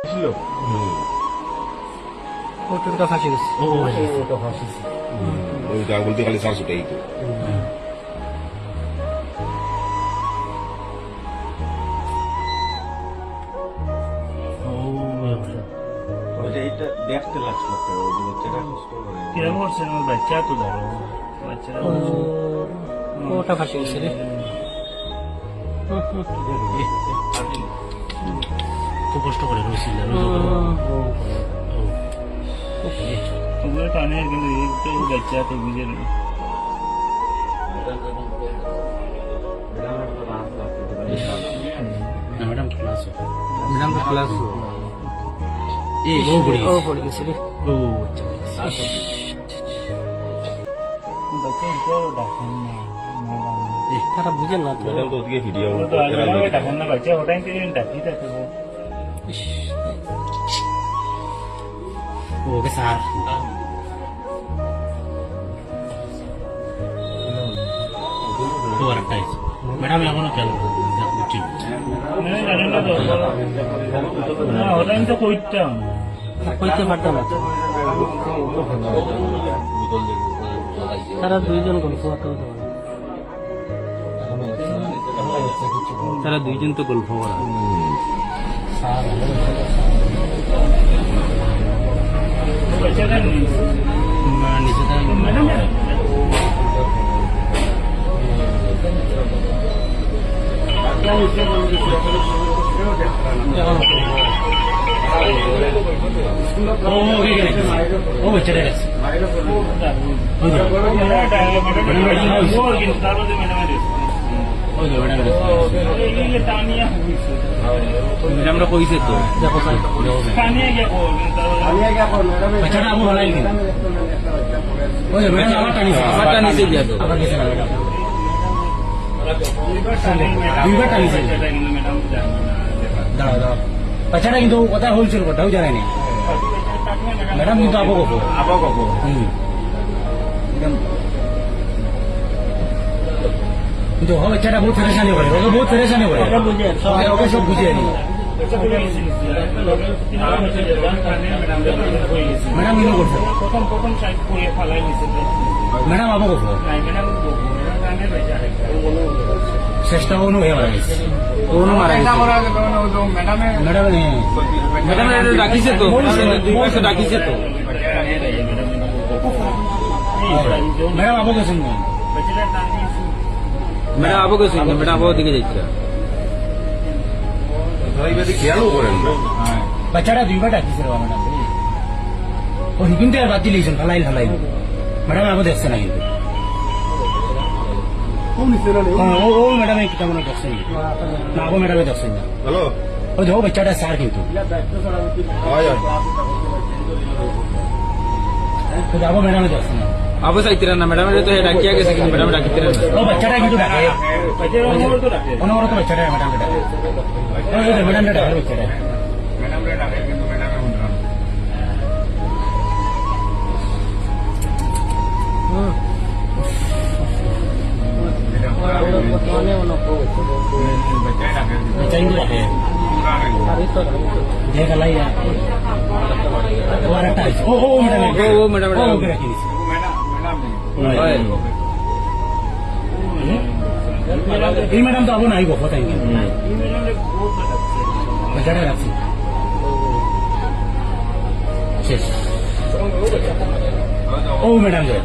ছিল ওটা ফাঁসি গেছে ওটা ফাঁসিছে ওই আঙুল দিয়ে খালি শ্বাস উঠেই তো এইটা দেখতে লাগছিল ওই বাচ্চাটা কষ্ট করে কিরকম করছে আমার বাচ্চা তো ধরো বাচ্চারা ওটা ফাঁসি গেছে রে খুব কষ্ট করে রয়েছিল ওগুলো টানে কিন্তু এইটা বাচ্চা তো বুঝে না ম্যাডাম ক্লাস ম্যাডাম তো ক্লাস ও পড়ে গেছে রে ও আচ্ছা বাচ্চা তো দেখেন না তারা বুঝেন না তো ম্যাডাম তো ওদিকে ভিডিও দেখেন না বাচ্চা ওটাই ডাকি থাকে ওকে স্যার ম্যাডাম এখনো কেন ওটাই তো কইতাম কইতে পারতাম না তো। তারা দুইজন গল্প করতে হতো তারা দুইজন তো গল্প করা বাচ্চাটা নিচে ম্যাডাম ও বাচ্চাটা গেছে ম্যাডামরা কইছে তো বাচ্চাটা আবু হলাই কিন্তু ওই ম্যাডাম আমারটা নিচে দিয়া তো আবার গেছে না ম্যাডাম দুইবার টানিছে দাঁড়াও দাঁড়াও বাচ্চাটা কিন্তু কথা হয়েছিল কথাও জানায়নি ম্যাডাম কিন্তু আবো কব কিন্তু ও বাচ্চাটা বহুত ফেরেশানি করে ওকে বহুত ফেরেশানি করে ওকে সব বুঝিয়ে নি ম্যাডাম ইনো করছে প্রথম সাইড করে ফালাই নিছে ম্যাডাম আবো কব ম্যাডাম চেষ্টা কোনো হয়ে মারা গেছে কোনো মারা গেছে ম্যাডাম ম্যাডাম ডাকিছে তো দুই মাসে ডাকিছে তো ম্যাডাম আবো গেছেন ম্যাডাম আবো গেছেন ম্যাডাম আবো দিকে যাচ্ছে খেয়ালও করেন না বাচ্চাটা দুইবার ডাকিছে রে ম্যাডাম ও কিন্তু আর বাদ দিলেছেন ফালাই ফালাই ম্যাডাম আবো দেখছে না কিন্তু ও ম্যাডাম কেমন দেখছেন না আবো ম্যাডামে দেখছেন না হ্যালো ও দেখো বাচ্চাটা স্যার কিন্তু আবো ম্যাডামে দেখছেন না আবু সাইতিরা না ম্যাডাম তো ডাকিয়া গেছে কিন্তু ম্যাডাম ডাকিতে না ও বাচ্চাটা কিন্তু ডাকে অনবরত বাচ্চাটা ম্যাডামকে ডাকে ম্যাডামটা ডাকে বাচ্চাটা বাচ্চা কিন্তু ডাকে দেখা লাই ও আর একটা ও ম্যাডাম ওকে রাখি দিছি এই ম্যাডাম তো আবো নাই গো কথাই বাচ্চাটা রাখছি শেষ ও ম্যাডাম রে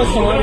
সময়